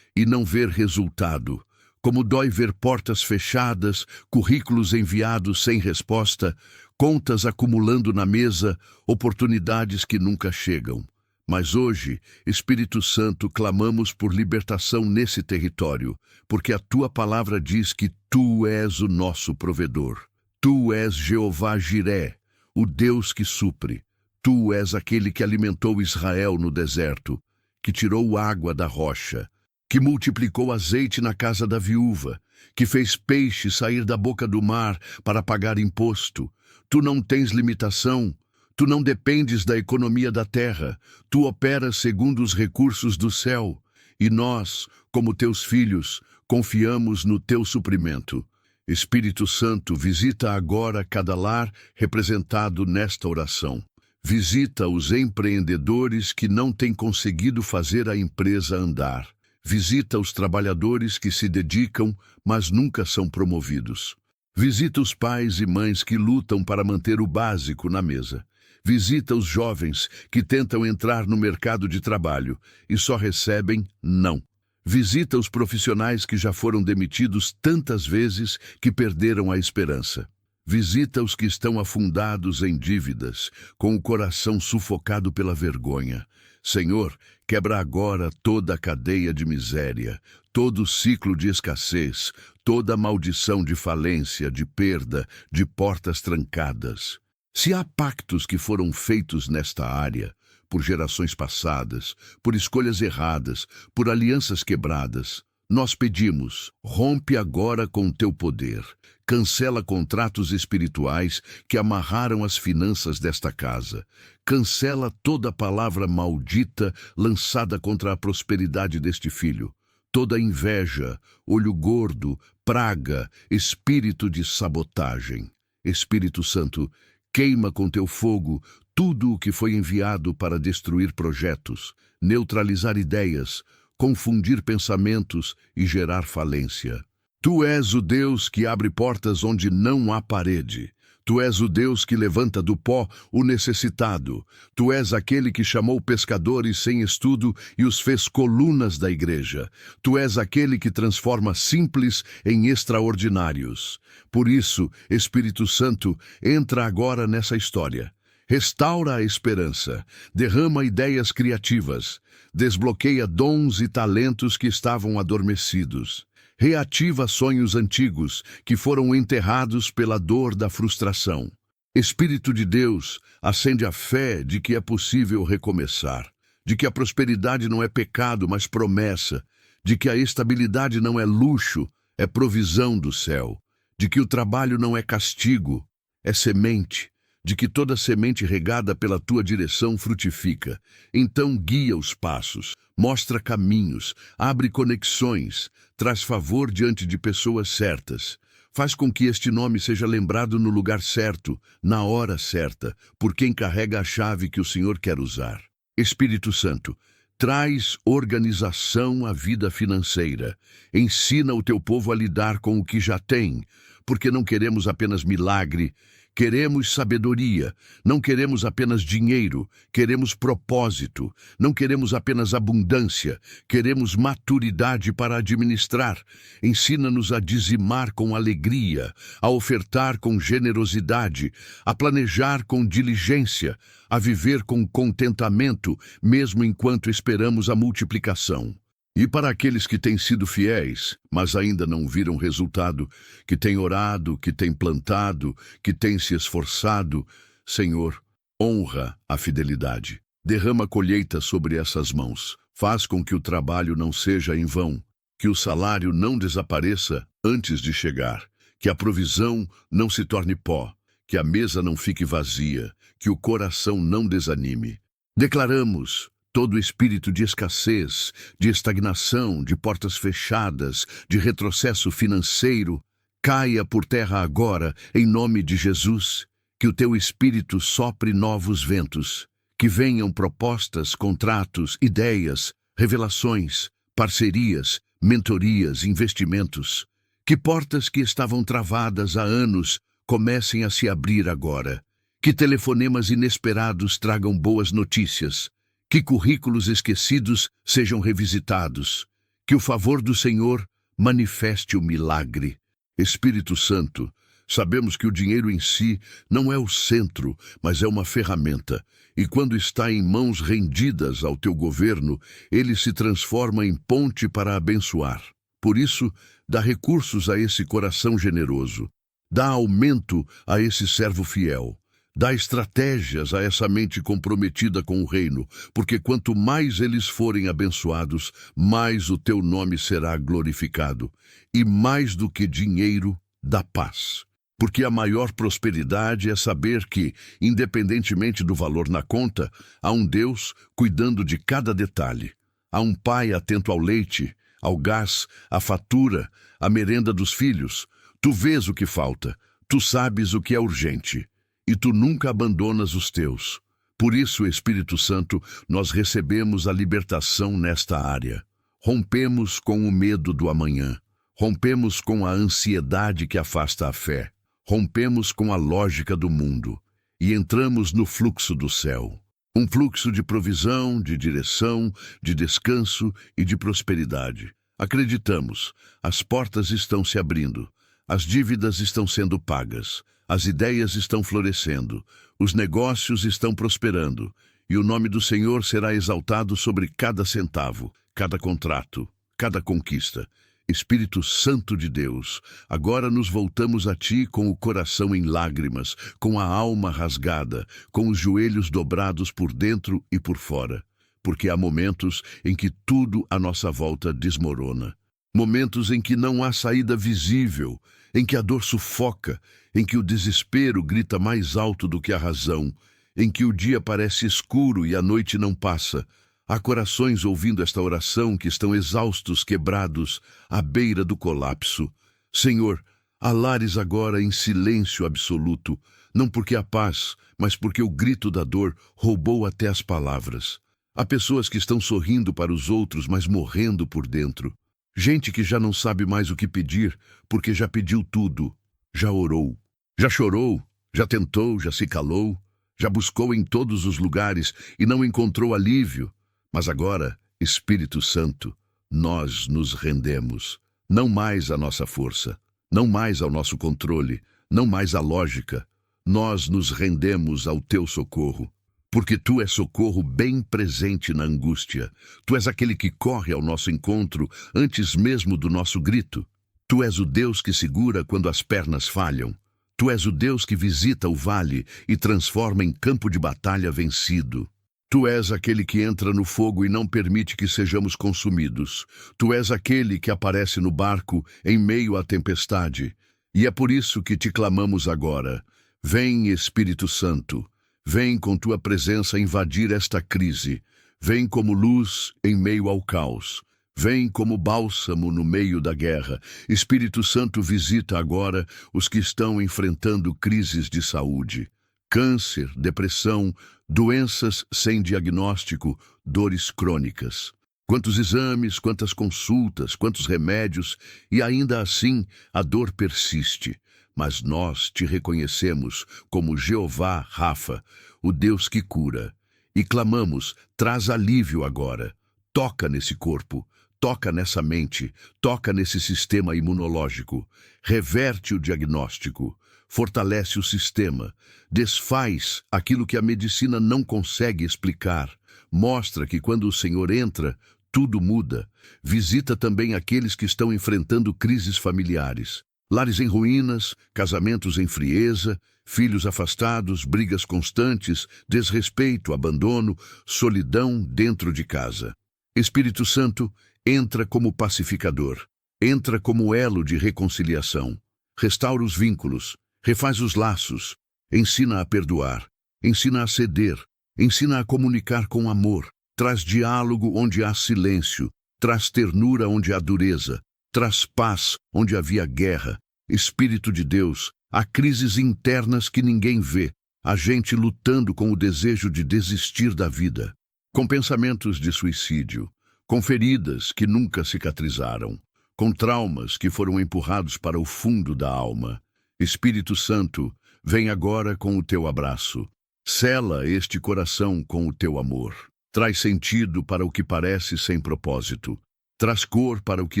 e não ver resultado. Como dói ver portas fechadas, currículos enviados sem resposta, contas acumulando na mesa, oportunidades que nunca chegam. Mas hoje, Espírito Santo, clamamos por libertação nesse território, porque a tua palavra diz que tu és o nosso provedor. Tu és Jeová Jiré, o Deus que supre. Tu és aquele que alimentou Israel no deserto, que tirou água da rocha, que multiplicou azeite na casa da viúva, que fez peixe sair da boca do mar para pagar imposto. Tu não tens limitação, tu não dependes da economia da terra, tu operas segundo os recursos do céu, e nós, como teus filhos, confiamos no teu suprimento. Espírito Santo, visita agora cada lar representado nesta oração. Visita os empreendedores que não têm conseguido fazer a empresa andar. Visita os trabalhadores que se dedicam, mas nunca são promovidos. Visita os pais e mães que lutam para manter o básico na mesa. Visita os jovens que tentam entrar no mercado de trabalho e só recebem não. Visita os profissionais que já foram demitidos tantas vezes que perderam a esperança. Visita os que estão afundados em dívidas, com o coração sufocado pela vergonha. Senhor, quebra agora toda a cadeia de miséria, todo o ciclo de escassez, toda a maldição de falência, de perda, de portas trancadas. Se há pactos que foram feitos nesta área, por gerações passadas, por escolhas erradas, por alianças quebradas, nós pedimos, rompe agora com teu poder, cancela contratos espirituais que amarraram as finanças desta casa, cancela toda palavra maldita lançada contra a prosperidade deste filho, toda inveja, olho gordo, praga, espírito de sabotagem. Espírito Santo, queima com teu fogo tudo o que foi enviado para destruir projetos, neutralizar ideias, confundir pensamentos e gerar falência. Tu és o Deus que abre portas onde não há parede. Tu és o Deus que levanta do pó o necessitado. Tu és aquele que chamou pescadores sem estudo e os fez colunas da igreja. Tu és aquele que transforma simples em extraordinários. Por isso, Espírito Santo, entra agora nessa história. Restaura a esperança, derrama ideias criativas, desbloqueia dons e talentos que estavam adormecidos. Reativa sonhos antigos que foram enterrados pela dor da frustração. Espírito de Deus, acende a fé de que é possível recomeçar, de que a prosperidade não é pecado, mas promessa, de que a estabilidade não é luxo, é provisão do céu, de que o trabalho não é castigo, é semente, de que toda semente regada pela tua direção frutifica. Então guia os passos, mostra caminhos, abre conexões, traz favor diante de pessoas certas. Faz com que este nome seja lembrado no lugar certo, na hora certa, por quem carrega a chave que o Senhor quer usar. Espírito Santo, traz organização à vida financeira. Ensina o teu povo a lidar com o que já tem, porque não queremos apenas milagre, Queremos sabedoria, não queremos apenas dinheiro, queremos propósito, não queremos apenas abundância, queremos maturidade para administrar. Ensina-nos a dizimar com alegria, a ofertar com generosidade, a planejar com diligência, a viver com contentamento, mesmo enquanto esperamos a multiplicação. E para aqueles que têm sido fiéis, mas ainda não viram resultado, que têm orado, que têm plantado, que têm se esforçado, Senhor, honra a fidelidade. Derrama colheita sobre essas mãos. Faz com que o trabalho não seja em vão, que o salário não desapareça antes de chegar, que a provisão não se torne pó, que a mesa não fique vazia, que o coração não desanime. Declaramos: todo espírito de escassez, de estagnação, de portas fechadas, de retrocesso financeiro, caia por terra agora, em nome de Jesus. Que o teu espírito sopre novos ventos, que venham propostas, contratos, ideias, revelações, parcerias, mentorias, investimentos. Que portas que estavam travadas há anos comecem a se abrir agora. Que telefonemas inesperados tragam boas notícias. Que currículos esquecidos sejam revisitados. Que o favor do Senhor manifeste o milagre. Espírito Santo, sabemos que o dinheiro em si não é o centro, mas é uma ferramenta. E quando está em mãos rendidas ao teu governo, ele se transforma em ponte para abençoar. Por isso, dá recursos a esse coração generoso. Dá aumento a esse servo fiel. Dá estratégias a essa mente comprometida com o reino, porque quanto mais eles forem abençoados, mais o teu nome será glorificado. E mais do que dinheiro, dá paz. Porque a maior prosperidade é saber que, independentemente do valor na conta, há um Deus cuidando de cada detalhe. Há um pai atento ao leite, ao gás, à fatura, à merenda dos filhos. Tu vês o que falta, tu sabes o que é urgente. E tu nunca abandonas os teus. Por isso, Espírito Santo, nós recebemos a libertação nesta área. Rompemos com o medo do amanhã. Rompemos com a ansiedade que afasta a fé. Rompemos com a lógica do mundo. E entramos no fluxo do céu. Um fluxo de provisão, de direção, de descanso e de prosperidade. Acreditamos, as portas estão se abrindo. As dívidas estão sendo pagas. As ideias estão florescendo, os negócios estão prosperando, e o nome do Senhor será exaltado sobre cada centavo, cada contrato, cada conquista. Espírito Santo de Deus, agora nos voltamos a Ti com o coração em lágrimas, com a alma rasgada, com os joelhos dobrados por dentro e por fora, porque há momentos em que tudo à nossa volta desmorona. Momentos em que não há saída visível, em que a dor sufoca, em que o desespero grita mais alto do que a razão, em que o dia parece escuro e a noite não passa. Há corações ouvindo esta oração que estão exaustos, quebrados, à beira do colapso. Senhor, há lares agora em silêncio absoluto, não porque há paz, mas porque o grito da dor roubou até as palavras. Há pessoas que estão sorrindo para os outros, mas morrendo por dentro. Gente que já não sabe mais o que pedir, porque já pediu tudo, já orou, já chorou, já tentou, já se calou, já buscou em todos os lugares e não encontrou alívio. Mas agora, Espírito Santo, nós nos rendemos, não mais à nossa força, não mais ao nosso controle, não mais à lógica. Nós nos rendemos ao teu socorro. Porque tu és socorro bem presente na angústia. Tu és aquele que corre ao nosso encontro antes mesmo do nosso grito. Tu és o Deus que segura quando as pernas falham. Tu és o Deus que visita o vale e transforma em campo de batalha vencido. Tu és aquele que entra no fogo e não permite que sejamos consumidos. Tu és aquele que aparece no barco em meio à tempestade. E é por isso que te clamamos agora. Vem, Espírito Santo. Vem com tua presença invadir esta crise. Vem como luz em meio ao caos. Vem como bálsamo no meio da guerra. Espírito Santo, visita agora os que estão enfrentando crises de saúde. Câncer, depressão, doenças sem diagnóstico, dores crônicas. Quantos exames, quantas consultas, quantos remédios, e ainda assim a dor persiste. mas nós te reconhecemos como Jeová Rafa, o Deus que cura. E clamamos, traz alívio agora. Toca nesse corpo, toca nessa mente, toca nesse sistema imunológico. Reverte o diagnóstico, fortalece o sistema, desfaz aquilo que a medicina não consegue explicar. Mostra que quando o Senhor entra, tudo muda. Visita também aqueles que estão enfrentando crises familiares. Lares em ruínas, casamentos em frieza, filhos afastados, brigas constantes, desrespeito, abandono, solidão dentro de casa. Espírito Santo, entra como pacificador, entra como elo de reconciliação. Restaura os vínculos, refaz os laços, ensina a perdoar, ensina a ceder, ensina a comunicar com amor, traz diálogo onde há silêncio, traz ternura onde há dureza, traz paz onde havia guerra. Espírito de Deus, há crises internas que ninguém vê, há gente lutando com o desejo de desistir da vida, com pensamentos de suicídio, com feridas que nunca cicatrizaram, com traumas que foram empurrados para o fundo da alma. Espírito Santo, vem agora com o teu abraço. Sela este coração com o teu amor. Traz sentido para o que parece sem propósito. Traz cor para o que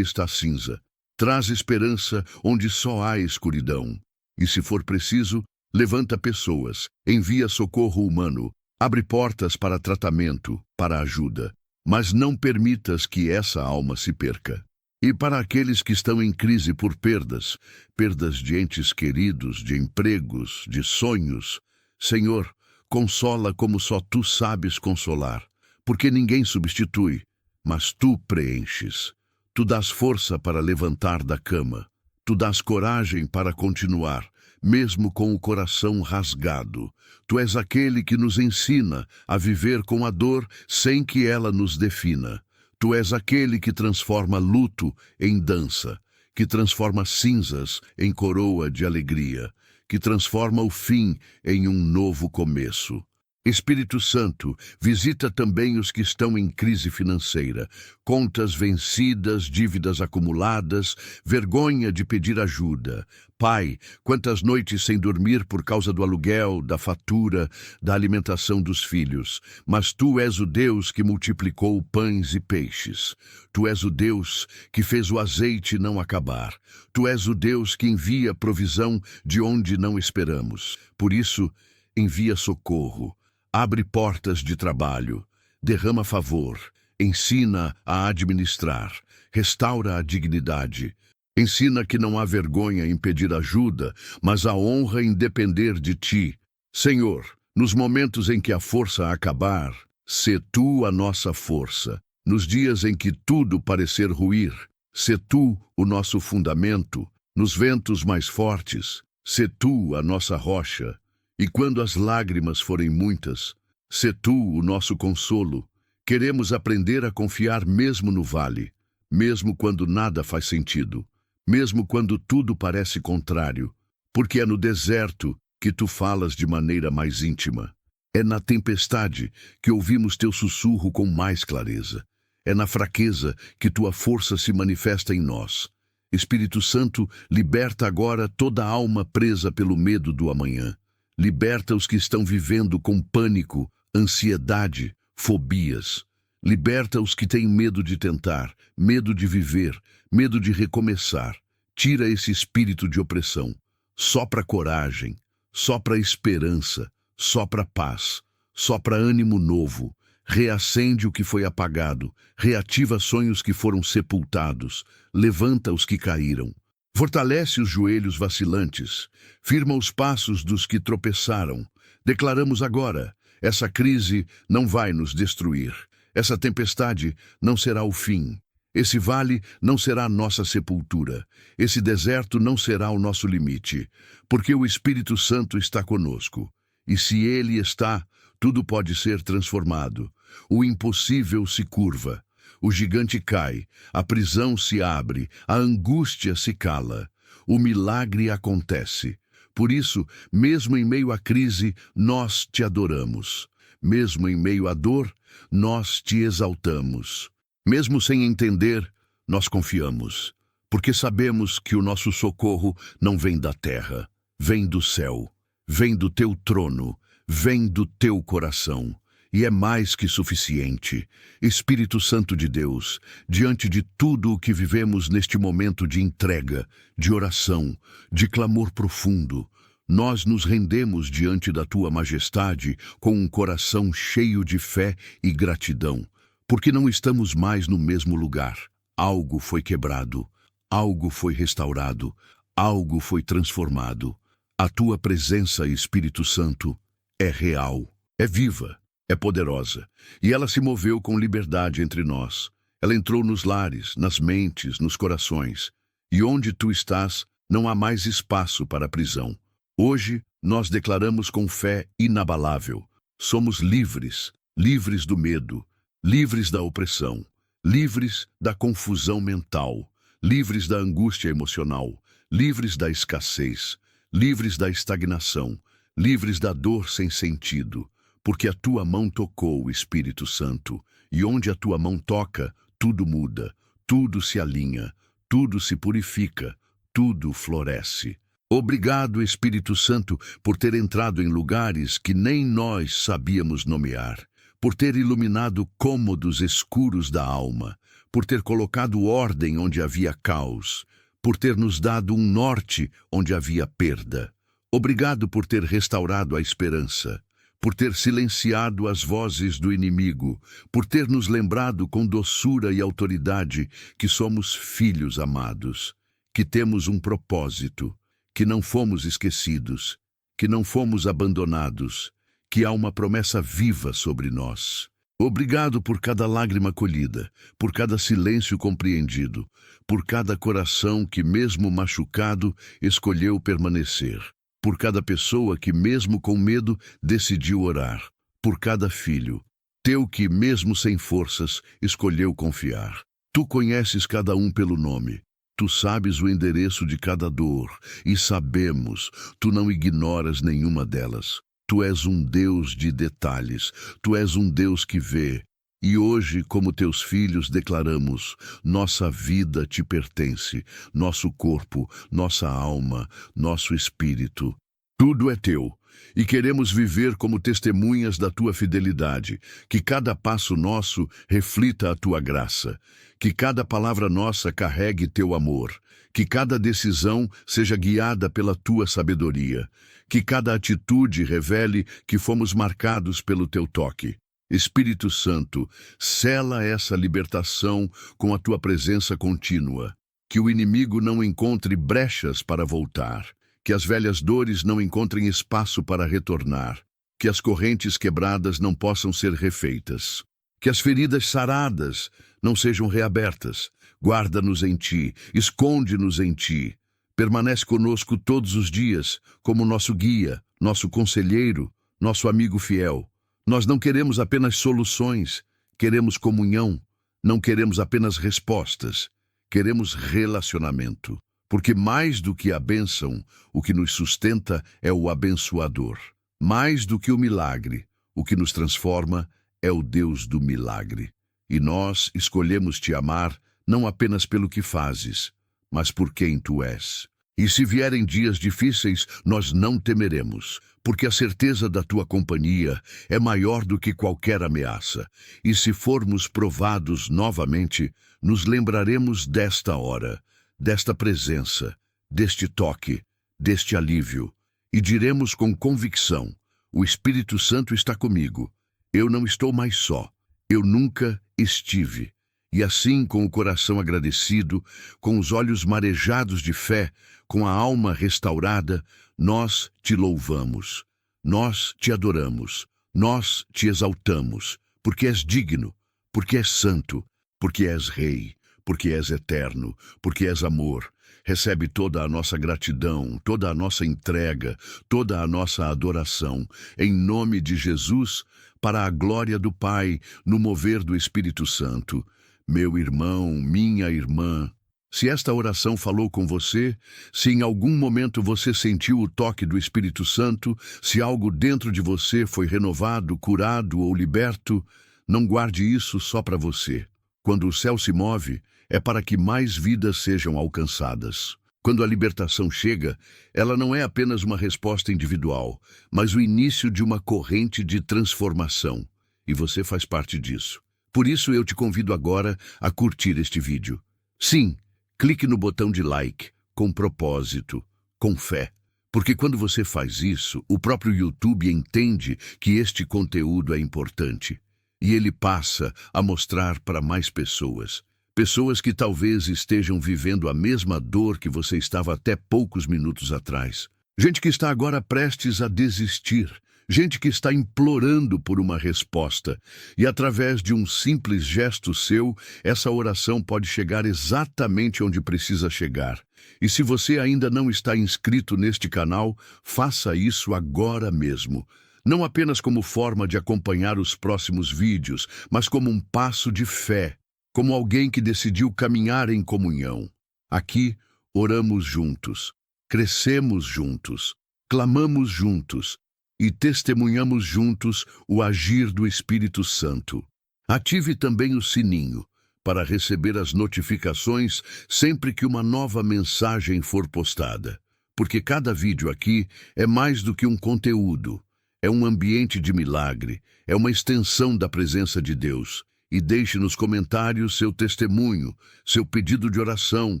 está cinza. Traz esperança onde só há escuridão. E se for preciso, levanta pessoas, envia socorro humano, abre portas para tratamento, para ajuda. Mas não permitas que essa alma se perca. E para aqueles que estão em crise por perdas, perdas de entes queridos, de empregos, de sonhos, Senhor, consola como só Tu sabes consolar, porque ninguém substitui, mas Tu preenches. Tu dás força para levantar da cama, Tu dás coragem para continuar, mesmo com o coração rasgado. Tu és aquele que nos ensina a viver com a dor sem que ela nos defina. Tu és aquele que transforma luto em dança, que transforma cinzas em coroa de alegria, que transforma o fim em um novo começo. Espírito Santo, visita também os que estão em crise financeira, contas vencidas, dívidas acumuladas, vergonha de pedir ajuda. Pai, quantas noites sem dormir por causa do aluguel, da fatura, da alimentação dos filhos. Mas Tu és o Deus que multiplicou pães e peixes. Tu és o Deus que fez o azeite não acabar. Tu és o Deus que envia provisão de onde não esperamos. Por isso, envia socorro. Abre portas de trabalho, derrama favor, ensina a administrar, restaura a dignidade. Ensina que não há vergonha em pedir ajuda, mas a honra em depender de Ti. Senhor, nos momentos em que a força acabar, sê Tu a nossa força. Nos dias em que tudo parecer ruir, sê Tu o nosso fundamento. Nos ventos mais fortes, sê Tu a nossa rocha. E quando as lágrimas forem muitas, sê Tu o nosso consolo. Queremos aprender a confiar mesmo no vale, mesmo quando nada faz sentido, mesmo quando tudo parece contrário, porque é no deserto que Tu falas de maneira mais íntima. É na tempestade que ouvimos Teu sussurro com mais clareza. É na fraqueza que Tua força se manifesta em nós. Espírito Santo, liberta agora toda a alma presa pelo medo do amanhã. Liberta os que estão vivendo com pânico, ansiedade, fobias. Liberta os que têm medo de tentar, medo de viver, medo de recomeçar. Tira esse espírito de opressão. Sopra coragem, sopra esperança, sopra paz, sopra ânimo novo. Reacende o que foi apagado, reativa sonhos que foram sepultados, levanta os que caíram. Fortalece os joelhos vacilantes, firma os passos dos que tropeçaram. Declaramos agora, essa crise não vai nos destruir. Essa tempestade não será o fim. Esse vale não será nossa sepultura. Esse deserto não será o nosso limite, porque o Espírito Santo está conosco. E se Ele está, tudo pode ser transformado. O impossível se curva. O gigante cai, a prisão se abre, a angústia se cala. O milagre acontece. Por isso, mesmo em meio à crise, nós Te adoramos. Mesmo em meio à dor, nós Te exaltamos. Mesmo sem entender, nós confiamos. porque sabemos que o nosso socorro não vem da terra, vem do céu, vem do teu trono, vem do teu coração. E é mais que suficiente. Espírito Santo de Deus, diante de tudo o que vivemos neste momento de entrega, de oração, de clamor profundo, nós nos rendemos diante da Tua Majestade com um coração cheio de fé e gratidão, porque não estamos mais no mesmo lugar. Algo foi quebrado, algo foi restaurado, algo foi transformado. A Tua presença, Espírito Santo, é real, é viva, é poderosa, e ela se moveu com liberdade entre nós. Ela entrou nos lares, nas mentes, nos corações, e onde Tu estás, não há mais espaço para prisão. Hoje, nós declaramos com fé inabalável: somos livres, livres do medo, livres da opressão, livres da confusão mental, livres da angústia emocional, livres da escassez, livres da estagnação, livres da dor sem sentido, porque a Tua mão tocou, Espírito Santo, e onde a Tua mão toca, tudo muda, tudo se alinha, tudo se purifica, tudo floresce. Obrigado, Espírito Santo, por ter entrado em lugares que nem nós sabíamos nomear, por ter iluminado cômodos escuros da alma, por ter colocado ordem onde havia caos, por ter nos dado um norte onde havia perda. Obrigado por ter restaurado a esperança, por ter silenciado as vozes do inimigo, por ter nos lembrado com doçura e autoridade que somos filhos amados, que temos um propósito, que não fomos esquecidos, que não fomos abandonados, que há uma promessa viva sobre nós. Obrigado por cada lágrima colhida, por cada silêncio compreendido, por cada coração que, mesmo machucado, escolheu permanecer, por cada pessoa que, mesmo com medo, decidiu orar, por cada filho teu que, mesmo sem forças, escolheu confiar. Tu conheces cada um pelo nome. Tu sabes o endereço de cada dor, e sabemos, Tu não ignoras nenhuma delas. Tu és um Deus de detalhes, Tu és um Deus que vê. E hoje, como Teus filhos, declaramos: nossa vida Te pertence, nosso corpo, nossa alma, nosso espírito. Tudo é Teu, e queremos viver como testemunhas da Tua fidelidade, que cada passo nosso reflita a Tua graça, que cada palavra nossa carregue Teu amor, que cada decisão seja guiada pela Tua sabedoria, que cada atitude revele que fomos marcados pelo Teu toque. Espírito Santo, sela essa libertação com a Tua presença contínua, que o inimigo não encontre brechas para voltar, que as velhas dores não encontrem espaço para retornar, que as correntes quebradas não possam ser refeitas, que as feridas saradas não sejam reabertas. Guarda-nos em Ti, esconde-nos em Ti. Permanece conosco todos os dias, como nosso guia, nosso conselheiro, nosso amigo fiel. Nós não queremos apenas soluções, queremos comunhão. Não queremos apenas respostas, queremos relacionamento. Porque mais do que a bênção, o que nos sustenta é o abençoador. Mais do que o milagre, o que nos transforma é o Deus do milagre. E nós escolhemos Te amar não apenas pelo que fazes, mas por quem Tu és. E se vierem dias difíceis, nós não temeremos, porque a certeza da Tua companhia é maior do que qualquer ameaça. E se formos provados novamente, nos lembraremos desta hora, desta presença, deste toque, deste alívio, e diremos com convicção: o Espírito Santo está comigo. Eu não estou mais só. Eu nunca estive. E assim, com o coração agradecido, com os olhos marejados de fé, com a alma restaurada, nós Te louvamos, nós Te adoramos, nós Te exaltamos, porque és digno, porque és santo, porque és Rei, porque és eterno, porque és amor. Recebe toda a nossa gratidão, toda a nossa entrega, toda a nossa adoração, em nome de Jesus, para a glória do Pai, no mover do Espírito Santo. Meu irmão, minha irmã, se esta oração falou com você, se em algum momento você sentiu o toque do Espírito Santo, se algo dentro de você foi renovado, curado ou liberto, não guarde isso só para você. Quando o céu se move, é para que mais vidas sejam alcançadas. Quando a libertação chega, ela não é apenas uma resposta individual, mas o início de uma corrente de transformação. E você faz parte disso. Por isso eu te convido agora a curtir este vídeo. Sim, clique no botão de like, com propósito, com fé. Porque quando você faz isso, o próprio YouTube entende que este conteúdo é importante. E ele passa a mostrar para mais pessoas. Pessoas que talvez estejam vivendo a mesma dor que você estava até poucos minutos atrás. Gente que está agora prestes a desistir. Gente que está implorando por uma resposta. E através de um simples gesto seu, essa oração pode chegar exatamente onde precisa chegar. E se você ainda não está inscrito neste canal, faça isso agora mesmo. Não apenas como forma de acompanhar os próximos vídeos, mas como um passo de fé, como alguém que decidiu caminhar em comunhão. Aqui, oramos juntos, crescemos juntos, clamamos juntos e testemunhamos juntos o agir do Espírito Santo. Ative também o sininho para receber as notificações sempre que uma nova mensagem for postada, porque cada vídeo aqui é mais do que um conteúdo. É um ambiente de milagre, é uma extensão da presença de Deus. E deixe nos comentários seu testemunho, seu pedido de oração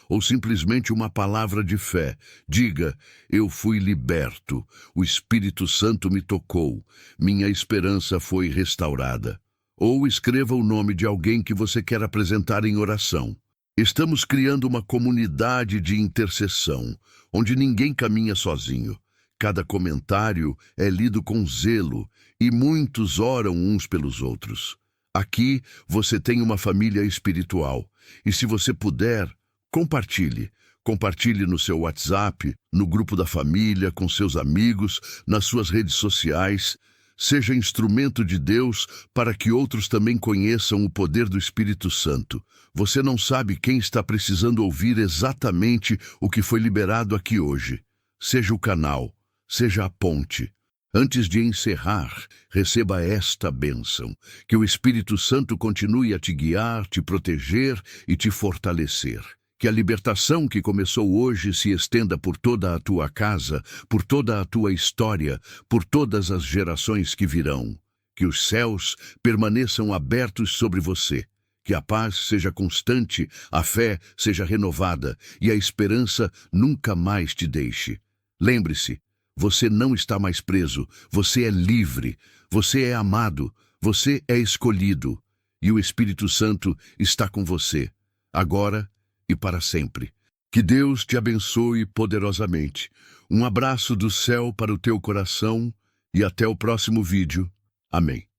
ou simplesmente uma palavra de fé. Diga, eu fui liberto, o Espírito Santo me tocou, minha esperança foi restaurada. Ou escreva o nome de alguém que você quer apresentar em oração. Estamos criando uma comunidade de intercessão, onde ninguém caminha sozinho. Cada comentário é lido com zelo e muitos oram uns pelos outros. Aqui você tem uma família espiritual. E se você puder, compartilhe. Compartilhe no seu WhatsApp, no grupo da família, com seus amigos, nas suas redes sociais. Seja instrumento de Deus para que outros também conheçam o poder do Espírito Santo. Você não sabe quem está precisando ouvir exatamente o que foi liberado aqui hoje. Seja o canal, seja a ponte. Antes de encerrar, receba esta bênção, que o Espírito Santo continue a te guiar, te proteger e te fortalecer. Que a libertação que começou hoje se estenda por toda a tua casa, por toda a tua história, por todas as gerações que virão. Que os céus permaneçam abertos sobre você. Que a paz seja constante, a fé seja renovada e a esperança nunca mais te deixe. Lembre-se, você não está mais preso, você é livre, você é amado, você é escolhido. E o Espírito Santo está com você, agora e para sempre. Que Deus te abençoe poderosamente. Um abraço do céu para o teu coração e até o próximo vídeo. Amém.